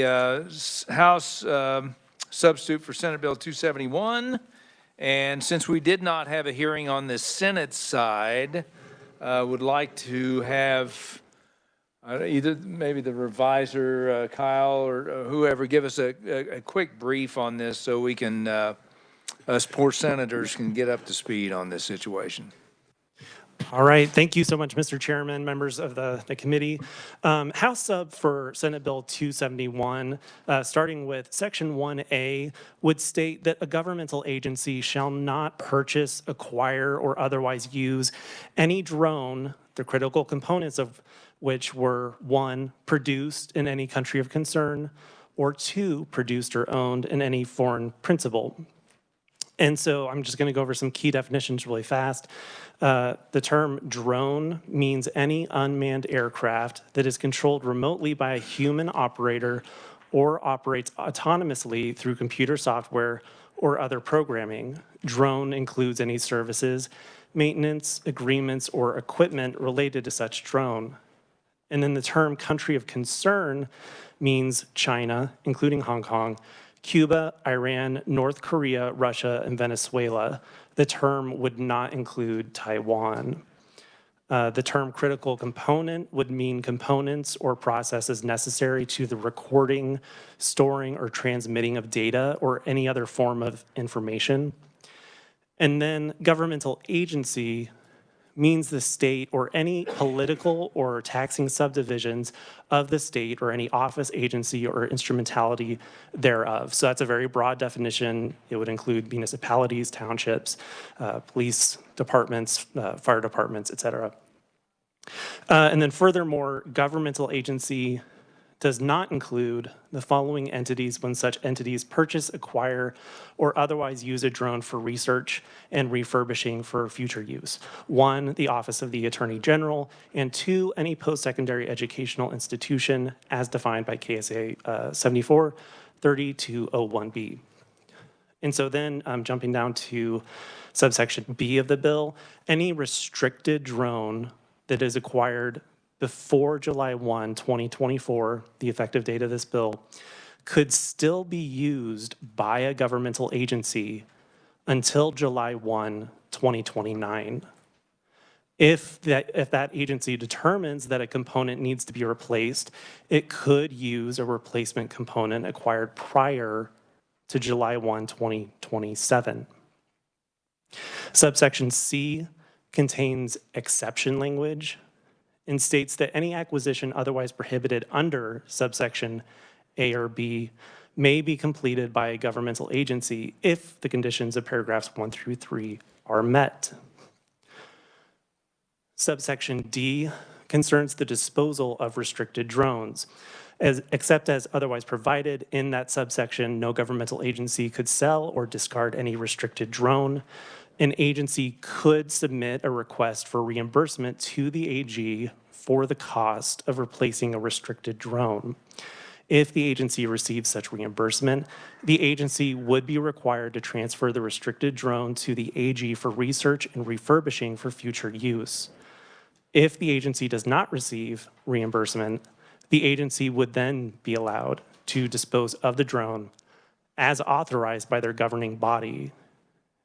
House substitute for Senate Bill 271. And since we did not have a hearing on the Senate side, would like to have either maybe the reviser, Kyle, or whoever, give us a quick brief on this so we can, us poor senators can get up to speed on this situation. All right, thank you so much, Mr. Chairman, members of the committee. House sub for Senate Bill 271, starting with Section 1A, would state that a governmental agency shall not purchase, acquire, or otherwise use any drone, the critical components of which were 1, produced in any country of concern, or 2, produced or owned in any foreign principal. And so I'm just going to go over some key definitions really fast. The term drone means any unmanned aircraft that is controlled remotely by a human operator or operates autonomously through computer software or other programming. Drone includes any services, maintenance, agreements, or equipment related to such drone. And then the term country of concern means China, including Hong Kong, Cuba, Iran, North Korea, Russia, and Venezuela. The term would not include Taiwan. The term critical component would mean components or processes necessary to the recording, storing, or transmitting of data or any other form of information. And then governmental agency means the state or any political or taxing subdivisions of the state or any office, agency, or instrumentality thereof. So that's a very broad definition. It would include municipalities, townships, police departments, fire departments, et cetera. And then furthermore, governmental agency does not include the following entities when such entities purchase, acquire, or otherwise use a drone for research and refurbishing for future use. 1, the Office of the Attorney General, and 2, any post-secondary educational institution as defined by KSA 74-3201B. And so then jumping down to subsection B of the bill, any restricted drone that is acquired before July 1, 2024, the effective date of this bill, could still be used by a governmental agency until July 1, 2029. If that agency determines that a component needs to be replaced, it could use a replacement component acquired prior to July 1, 2027. Subsection C contains exception language and states that any acquisition otherwise prohibited under subsection A or B may be completed by a governmental agency if the conditions of paragraphs 1 through 3 are met. Subsection D concerns the disposal of restricted drones. Except as otherwise provided in that subsection, no governmental agency could sell or discard any restricted drone. An agency could submit a request for reimbursement to the AG for the cost of replacing a restricted drone. If the agency receives such reimbursement, the agency would be required to transfer the restricted drone to the AG for research and refurbishing for future use. If the agency does not receive reimbursement, the agency would then be allowed to dispose of the drone as authorized by their governing body,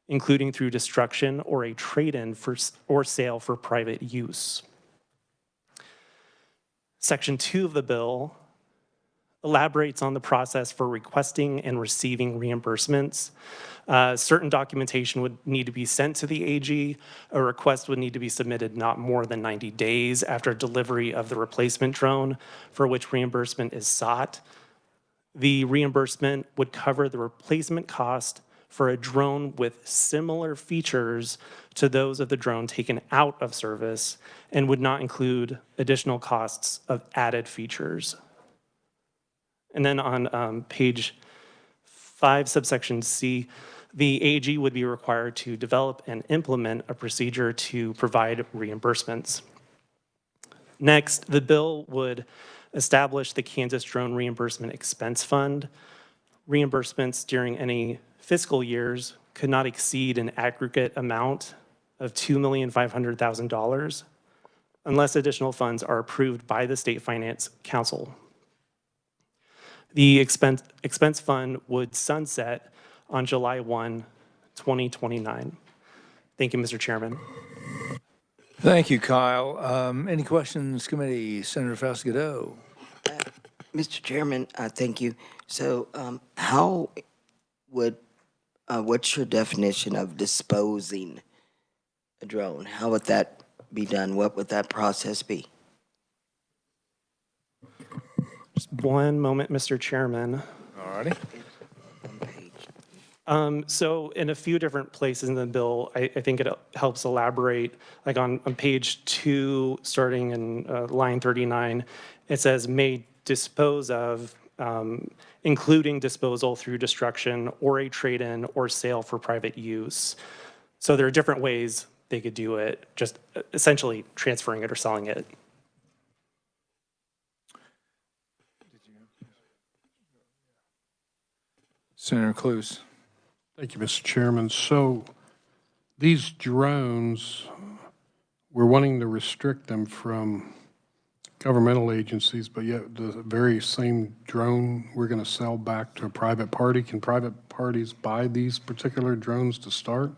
including through destruction or a trade-in or sale for private use. Section 2 of the bill elaborates on the process for requesting and receiving reimbursements. Certain documentation would need to be sent to the AG. A request would need to be submitted not more than 90 days after delivery of the replacement drone for which reimbursement is sought. The reimbursement would cover the replacement cost for a drone with similar features to those of the drone taken out of service and would not include additional costs of added features. And then on page 5, subsection C, the AG would be required to develop and implement a procedure to provide reimbursements. Next, the bill would establish the Kansas Drone Reimbursement Expense Fund. Reimbursements during any fiscal years could not exceed an aggregate amount of $2,500,000 unless additional funds are approved by the State Finance Council. The expense fund would sunset on July 1, 2029. Thank you, Mr. Chairman. Thank you, Kyle. Any questions, committee? Senator Faust-Godot. Mr. Chairman, thank you. So how would, what's your definition of disposing a drone? How would that be done? What would that process be? Just one moment, Mr. Chairman. All righty. So in a few different places in the bill, I think it helps elaborate, like on page 2, starting in line 39, it says may dispose of, including disposal through destruction or a trade-in or sale for private use. So there are different ways they could do it, just essentially transferring it or selling it. Senator Cluse. Thank you, Mr. Chairman. So these drones, we're wanting to restrict them from governmental agencies, but yet the very same drone we're going to sell back to a private party. Can private parties buy these particular drones to start?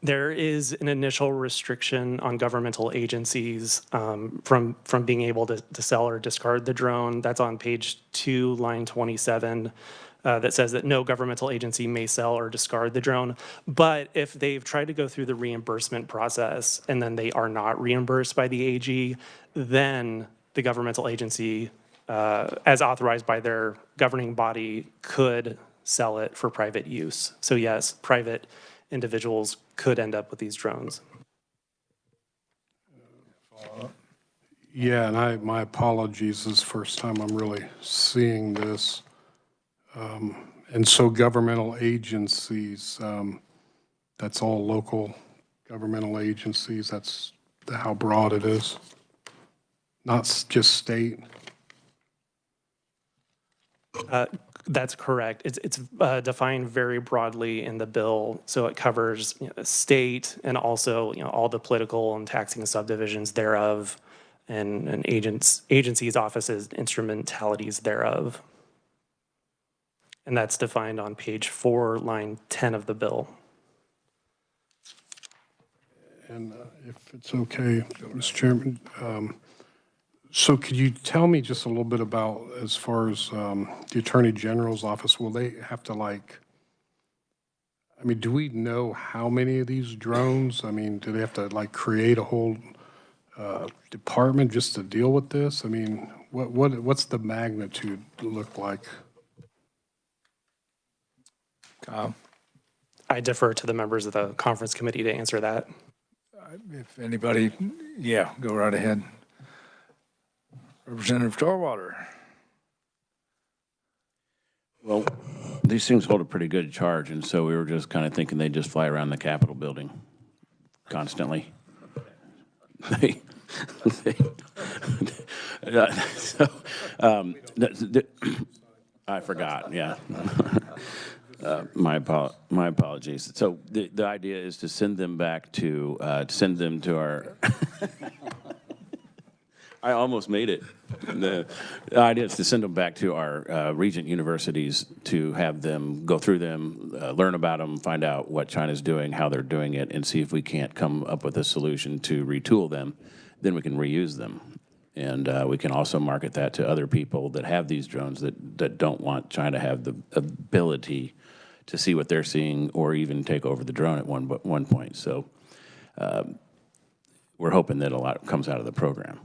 There is an initial restriction on governmental agencies from being able to sell or discard the drone. That's on page 2, line 27. That says that no governmental agency may sell or discard the drone. But if they've tried to go through the reimbursement process and then they are not reimbursed by the AG, then the governmental agency, as authorized by their governing body, could sell it for private use. So yes, private individuals could end up with these drones. Yeah, and my apologies. This is the first time I'm really seeing this. And so governmental agencies, that's all local governmental agencies. That's how broad it is. Not just state. That's correct. It's defined very broadly in the bill, so it covers state and also all the political and taxing subdivisions thereof, and agencies, offices, instrumentalities thereof. And that's defined on page 4, line 10 of the bill. And if it's okay, Mr. Chairman, so could you tell me just a little bit about, as far as the Attorney General's office, will they have to do we know how many of these drones? Do they have to create a whole department just to deal with this? What's the magnitude look like? Kyle. I defer to the members of the conference committee to answer that. If anybody, yeah, go right ahead. Representative Tarwater. Well, these things hold a pretty good charge, and so we were just kind of thinking they'd just fly around the Capitol building constantly. I forgot, yeah. My apologies. So the idea is to send them back to, our, I almost made it. The idea is to send them back to our regent universities to have them go through them, learn about them, find out what China's doing, how they're doing it, and see if we can't come up with a solution to retool them. Then we can reuse them. And we can also market that to other people that have these drones that don't want China to have the ability to see what they're seeing or even take over the drone at one point. So we're hoping that a lot comes out of the program.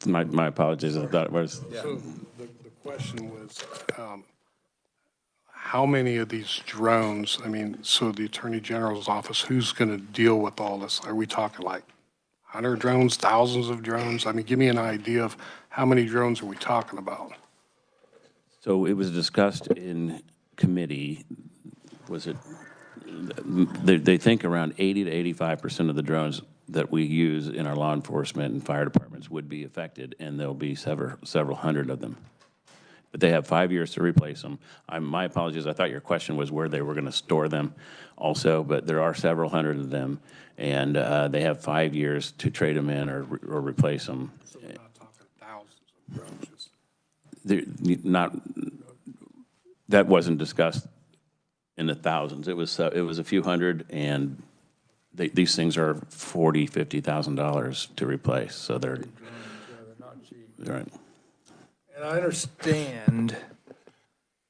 My apologies. I thought it was. Yeah. So the question was, how many of these drones, so the Attorney General's office, who's going to deal with all this? Are we talking 100 drones, thousands of drones? Give me an idea of how many drones are we talking about? So it was discussed in committee. Was it? They think around 80 to 85% of the drones that we use in our law enforcement and fire departments would be affected, and there'll be several hundred of them. but they have 5 years to replace them. My apologies, I thought your question was where they were going to store them also, but there are several hundred of them, and they have 5 years to trade them in or replace them. So we're not talking thousands of drones, just Not, that wasn't discussed in the thousands. It was a few hundred, and these things are $40,000-$50,000 to replace, so they're right. And I understand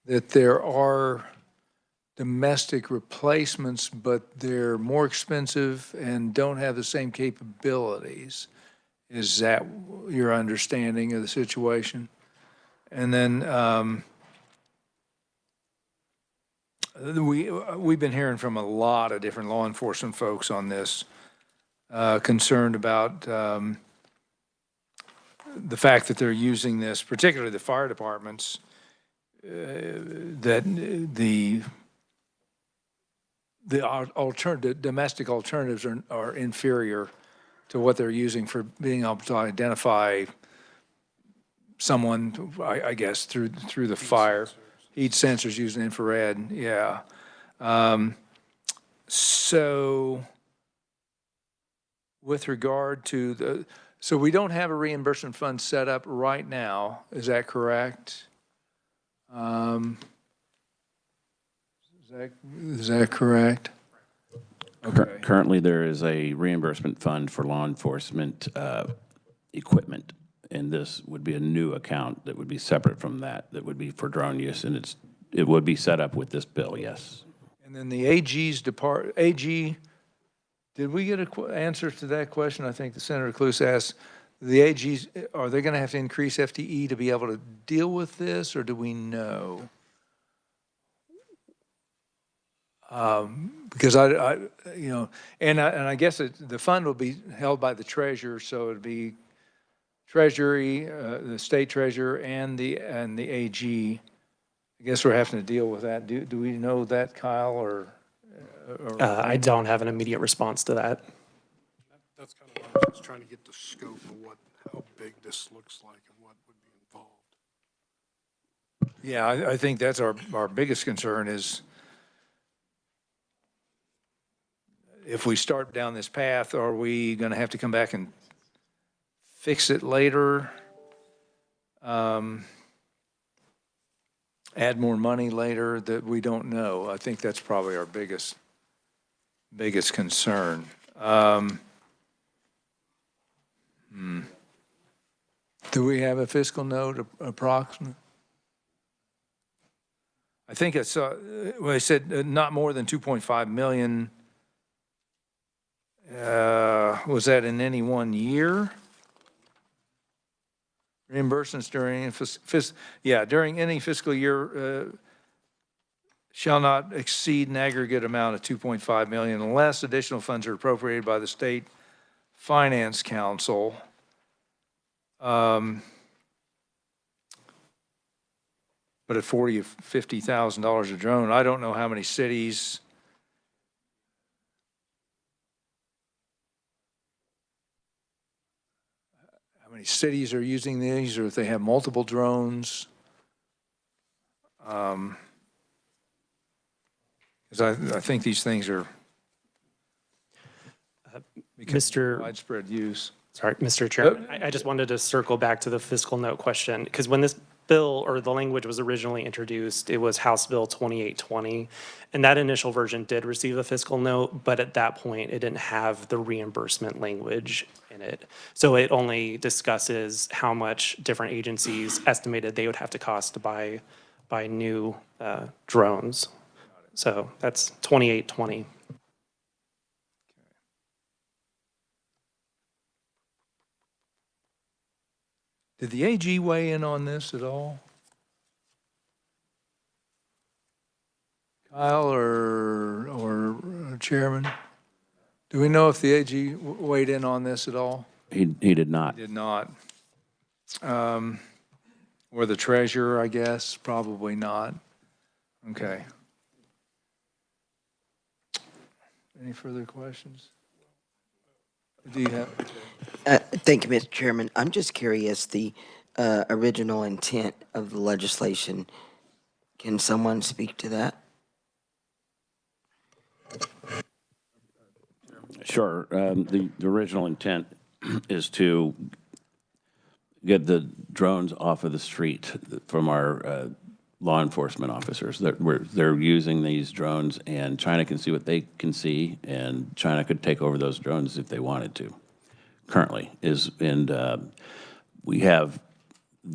that there are domestic replacements, but they're more expensive and don't have the same capabilities. Is that your understanding of the situation? And then we've been hearing from a lot of different law enforcement folks on this, concerned about the fact that they're using this, particularly the fire departments, that the domestic alternatives are inferior to what they're using for being able to identify someone, I guess, through the fire. Heat sensors using infrared, yeah. So with regard to so we don't have a reimbursement fund set up right now, is that correct? Is that correct? Okay. Currently, there is a reimbursement fund for law enforcement equipment, and this would be a new account that would be separate from that would be for drone use, and it would be set up with this bill, yes. And then the AG, did we get an answer to that question? I think the Senator Cluse asked, the AGs, are they going to have to increase FTE to be able to deal with this, or do we know? Because I guess the fund will be held by the treasurer, so it'd be Treasury, the state treasurer, and the AG. I guess we're having to deal with that. Do we know that, Kyle, or I don't have an immediate response to that. that's kind of what I was just trying to get the scope of how big this looks like and what would be involved. Yeah, I think that's our biggest concern is if we start down this path, are we going to have to come back and fix it later? Add more money later that we don't know. I think that's probably our biggest concern. Do we have a fiscal note approximate? I think it's, well, they said not more than 2.5 million. Was that in any one year? Reimbursements during, during any fiscal year shall not exceed an aggregate amount of 2.5 million unless additional funds are appropriated by the State Finance Council. But at $40,000 or $50,000 a drone, I don't know how many cities. How many cities are using these, or if they have multiple drones? Because I think these things are Mr. widespread use. Sorry, Mr. Chairman, I just wanted to circle back to the fiscal note question, because when this bill or the language was originally introduced, it was House Bill 2820, and that initial version did receive a fiscal note, but at that point, it didn't have the reimbursement language in it. So it only discusses how much different agencies estimated they would have to cost to buy new drones. So that's 2820. Did the AG weigh in on this at all? Kyle or Chairman? Do we know if the AG weighed in on this at all? He did not. Did not. Or the treasurer, I guess, probably not. Okay. Any further questions? Do you have? Thank you, Mr. Chairman. I'm just curious, the original intent of the legislation? Can someone speak to that? Sure. The original intent is to get the drones off of the street from our law enforcement officers. They're using these drones, and China can see what they can see, and China could take over those drones if they wanted to. Currently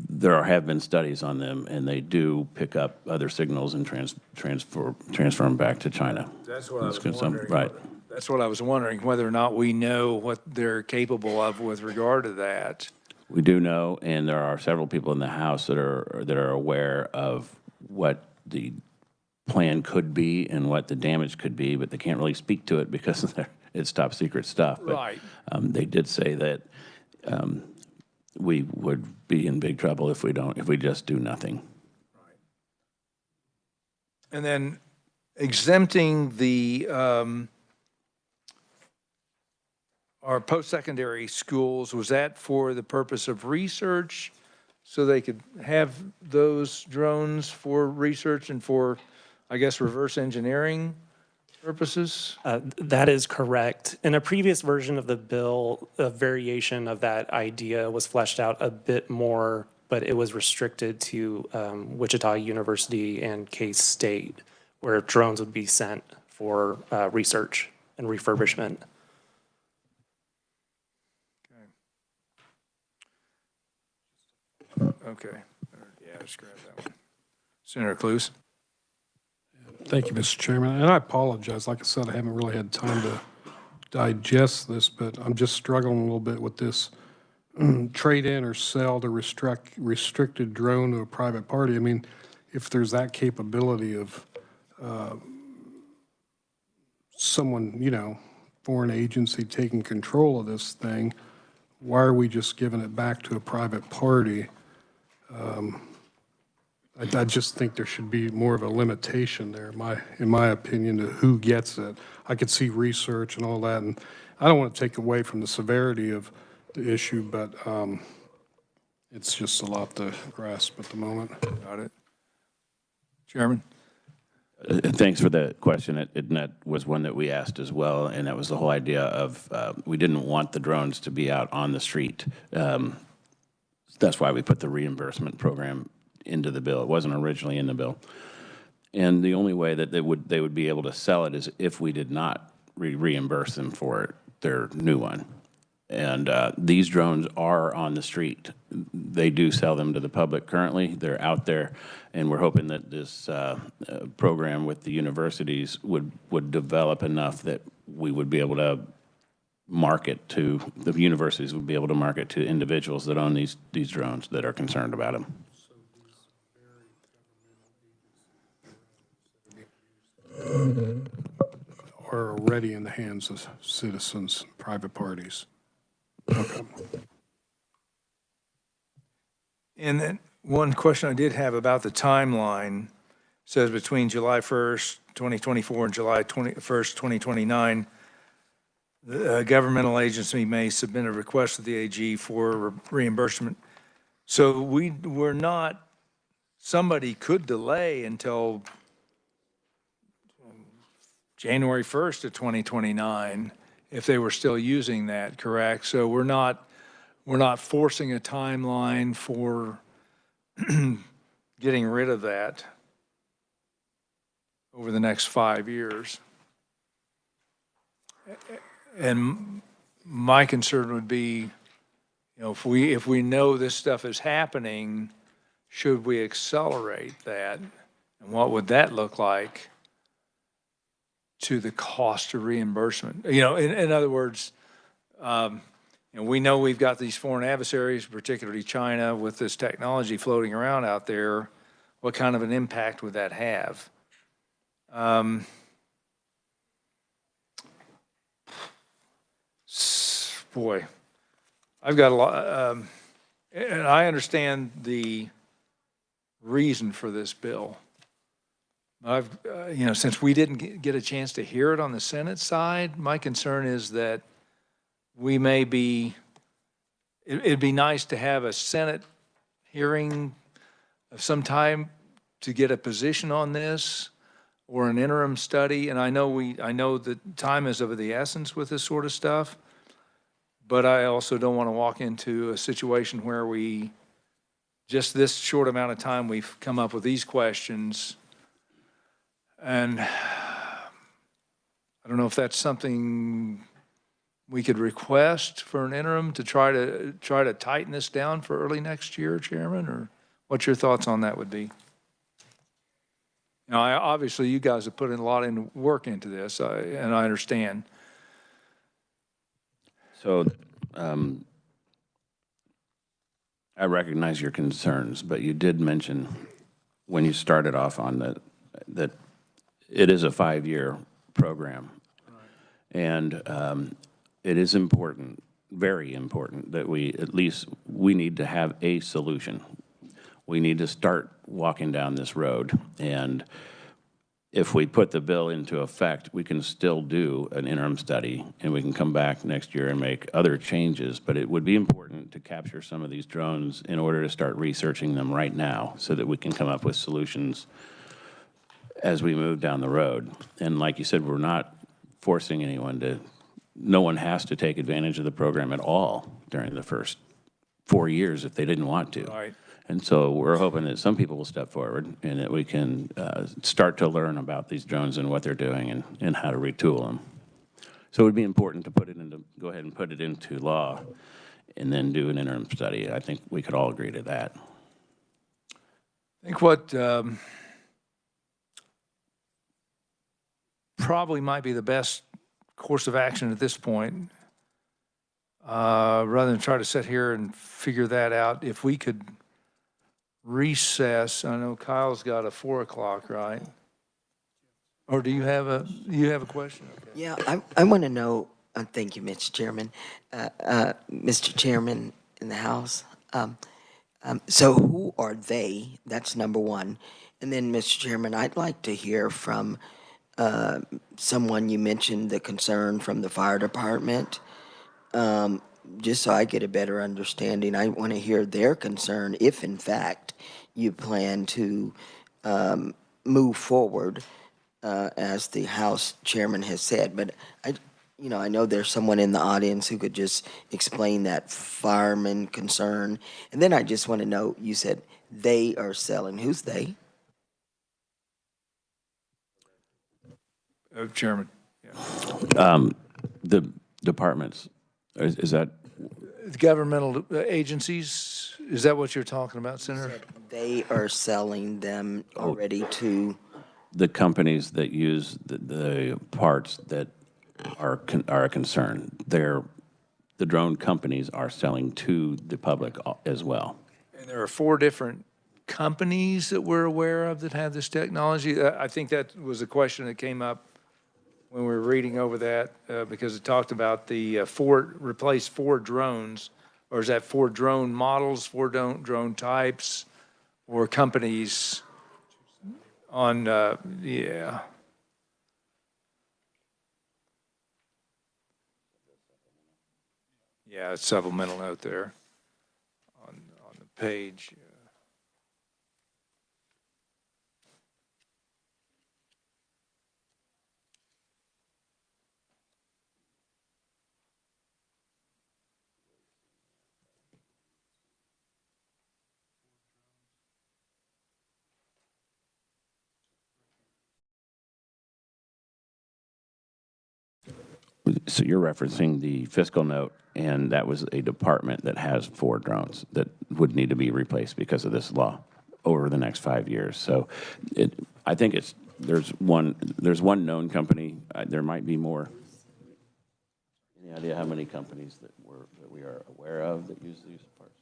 there have been studies on them, and they do pick up other signals and transfer them back to China. That's what I was That's wondering. right. That's what I was wondering, whether or not we know what they're capable of with regard to that. We do know, and there are several people in the House that are aware of what the plan could be and what the damage could be, but they can't really speak to it because it's top secret stuff. But, Right. they did say that we would be in big trouble if we just do nothing. And then exempting the our post-secondary schools, was that for the purpose of research, so they could have those drones for research and for, I guess, reverse engineering purposes? That is correct. In a previous version of the bill, a variation of that idea was fleshed out a bit more, but it was restricted to Wichita University and K-State, where drones would be sent for research and refurbishment. Okay. Yeah, just grab that one. Senator Clues? Thank you, Mr. Chairman. And I apologize. Like I said, I haven't really had time to digest this, but I'm just struggling a little bit with this trade in or sell to restricted drone to a private party. I mean, if there's that capability of someone, foreign agency taking control of this thing, why are we just giving it back to a private party? I just think there should be more of a limitation there, in my opinion, to who gets it. I could see research and all that, and I don't want to take away from the severity of the issue, but it's just a lot to grasp at the moment. Got it. Chairman? Thanks for the question. That was one that we asked as well, and that was the whole idea of we didn't want the drones to be out on the street. That's why we put the reimbursement program into the bill. It wasn't originally in the bill. And the only way that they would be able to sell it is if we did not reimburse them for their new one. And these drones are on the street. They do sell them to the public currently. They're out there, and we're hoping that this program with the universities would develop enough that we would be able to market to, the universities would be able to market to individuals that own these drones that are concerned about them. Are already in the hands of citizens, private parties. Okay. And then one question I did have about the timeline says between July 1st, 2024 and July 1st, 2029, the governmental agency may submit a request to the AG for reimbursement. So we're not, somebody could delay until January 1st of 2029 if they were still using that, correct? So we're not forcing a timeline for getting rid of that over the next 5 years. And my concern would be, if we know this stuff is happening, should we accelerate that? And what would that look like to the cost of reimbursement? In other words, we know we've got these foreign adversaries, particularly China, with this technology floating around out there. What kind of an impact would that have? Boy, I've got a lot, and I understand the reason for this bill. Since we didn't get a chance to hear it on the Senate side, my concern is that we may be, it'd be nice to have a Senate hearing of some time to get a position on this or an interim study? And I know that time is of the essence with this sort of stuff, but I also don't want to walk into a situation where we, just this short amount of time, we've come up with these questions. And I don't know if that's something we could request for an interim to try to tighten this down for early next year, Chairman, or what your thoughts on that would be? Now, obviously, you guys have put in a lot of work into this, and I understand. So I recognize your concerns, but you did mention when you started off on that it is a 5-year program. And it is important, very important, that we need to have a solution. We need to start walking down this road. And if we put the bill into effect, we can still do an interim study, and we can come back next year and make other changes. But it would be important to capture some of these drones in order to start researching them right now so that we can come up with solutions as we move down the road. And like you said, we're not forcing anyone no one has to take advantage of the program at all during the first 4 years if they didn't want to. Right. And so we're hoping that some people will step forward and that we can start to learn about these drones and what they're doing and how to retool them. So it would be important to go ahead and put it into law and then do an interim study. I think we could all agree to that. I think what probably might be the best course of action at this point, rather than try to sit here and figure that out, if we could recess. I know Kyle's got a 4 o'clock, right? Or do you have a question? Okay. Yeah, I want to know, thank you, Mr. Chairman. Mr. Chairman in the House, so who are they? That's number one. And then, Mr. Chairman, I'd like to hear from someone. You mentioned the concern from the fire department. Just so I get a better understanding, I want to hear their concern if, in fact, you plan to move forward, as the House Chairman has said. But I know there's someone in the audience who could just explain that fireman concern. And then I just want to know, you said they are selling. Who's they? Chairman. Yeah. The departments, is that? Governmental agencies, is that what you're talking about, Senator? They are selling them already to The companies that use the parts that are a concern. The drone companies are selling to the public as well. And there are 4 different companies that we're aware of that have this technology. I think that was a question that came up when we were reading over that, because it talked about the replace 4 drones, or is that 4 drone models, 4 drone types, or companies on, yeah. Yeah, it's supplemental note there on the page. So you're referencing the fiscal note, and that was a department that has 4 drones that would need to be replaced because of this law over the next 5 years. So I think there's one known company. There might be more. Any idea how many companies that we are aware of that use these parts?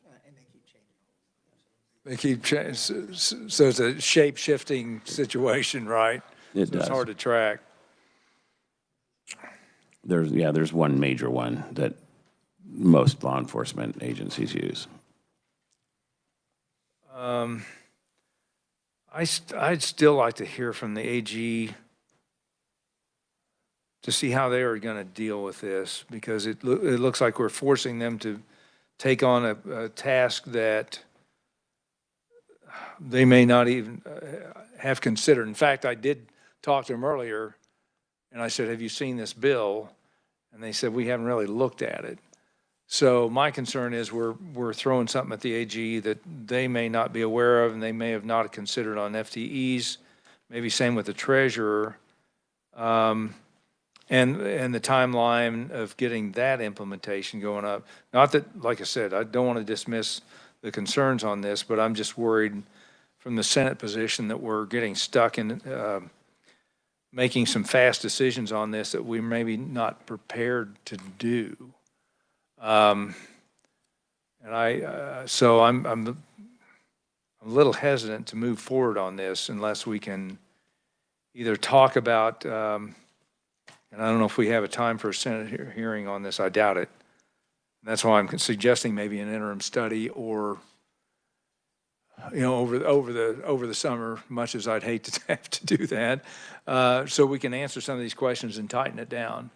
They keep changing, so it's a shape-shifting situation, right? It So does. it's hard to track. There's one major one that most law enforcement agencies use. I'd still like to hear from the AG to see how they are going to deal with this, because it looks like we're forcing them to take on a task that they may not even have considered. In fact, I did talk to them earlier, and I said, have you seen this bill? And they said, we haven't really looked at it. So my concern is we're throwing something at the AG that they may not be aware of, and they may have not considered on FTEs, maybe same with the treasurer. And the timeline of getting that implementation going up. Not that, like I said, I don't want to dismiss the concerns on this, but I'm just worried from the Senate position that we're getting stuck in making some fast decisions on this that we maybe not prepared to do. And so I'm a little hesitant to move forward on this unless we can either talk about, and I don't know if we have a time for a Senate hearing on this. I doubt it. And that's why I'm suggesting maybe an interim study, or over the summer, much as I'd hate to have to do that, so we can answer some of these questions and tighten it down.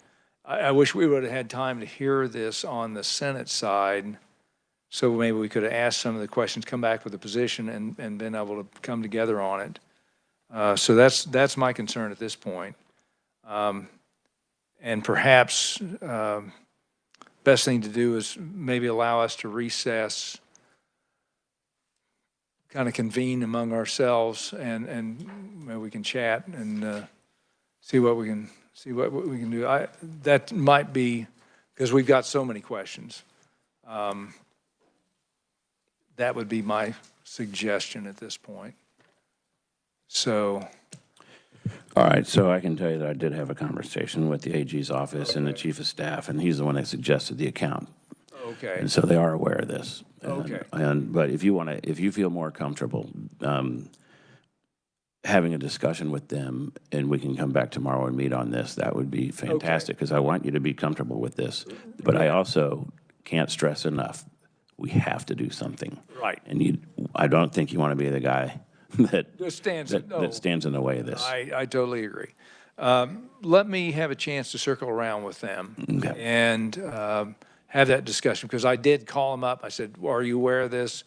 I wish we would have had time to hear this on the Senate side, so maybe we could have asked some of the questions, come back with a position, and been able to come together on it. So that's my concern at this point. And perhaps best thing to do is maybe allow us to recess, kind of convene among ourselves, and maybe we can chat and see what we can do. That might be, because we've got so many questions. That would be my suggestion at this point. So. All right, so I can tell you that I did have a conversation with the AG's office and the chief of staff, and he's the one that suggested the account. Okay. And so they are aware of this. Okay. But if you feel more comfortable having a discussion with them, and we can come back tomorrow and meet on this, that would be fantastic, because I want you to be comfortable with this. But I also can't stress enough, we have to do something. Right. And I don't think you want to be the guy that stands in the way of this. I totally agree. Let me have a chance to circle around with them and have that discussion, because I did call them up. I said, well, are you aware of this?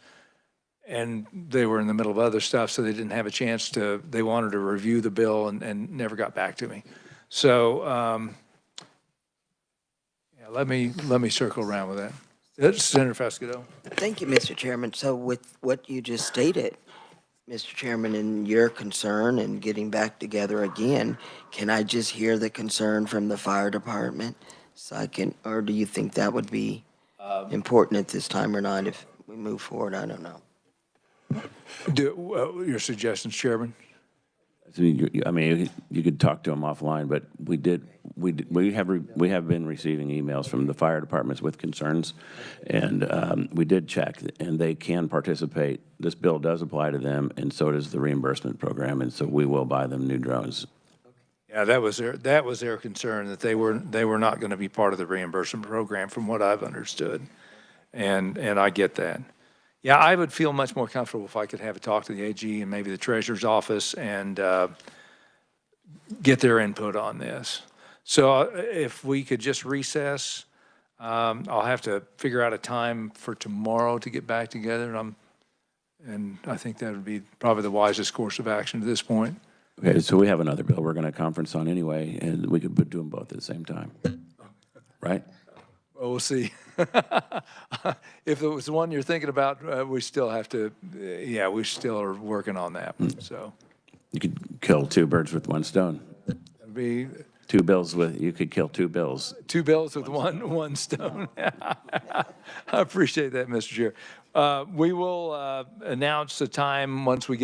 And they were in the middle of other stuff, so they didn't have a chance to, they wanted to review the bill and never got back to me. So let me circle around with that. Senator Fesquito. Thank you, Mr. Chairman. So with what you just stated, Mr. Chairman, and your concern and getting back together again, can I just hear the concern from the fire department? So I can, or do you think that would be important at this time or not if we move forward? I don't know. Your suggestions, Chairman? I mean, you could talk to them offline, but we have been receiving emails from the fire departments with concerns, and we did check, and they can participate. This bill does apply to them, and so does the reimbursement program, and so we will buy them new drones. Yeah, that was their concern, that they were not going to be part of the reimbursement program, from what I've understood, and I get that. Yeah, I would feel much more comfortable if I could have a talk to the AG and maybe the treasurer's office and get their input on this. So if we could just recess, I'll have to figure out a time for tomorrow to get back together, and I think that would be probably the wisest course of action at this point. Okay, so we have another bill we're going to conference on anyway, and we could do them both at the same time, right? Well, we'll see. If it was the one you're thinking about, we still have to, we still are working on that. So you could kill two birds with one stone. it'd be You could kill two bills. two bills with one stone. I appreciate that, Mr. Chair. We will announce the time once we get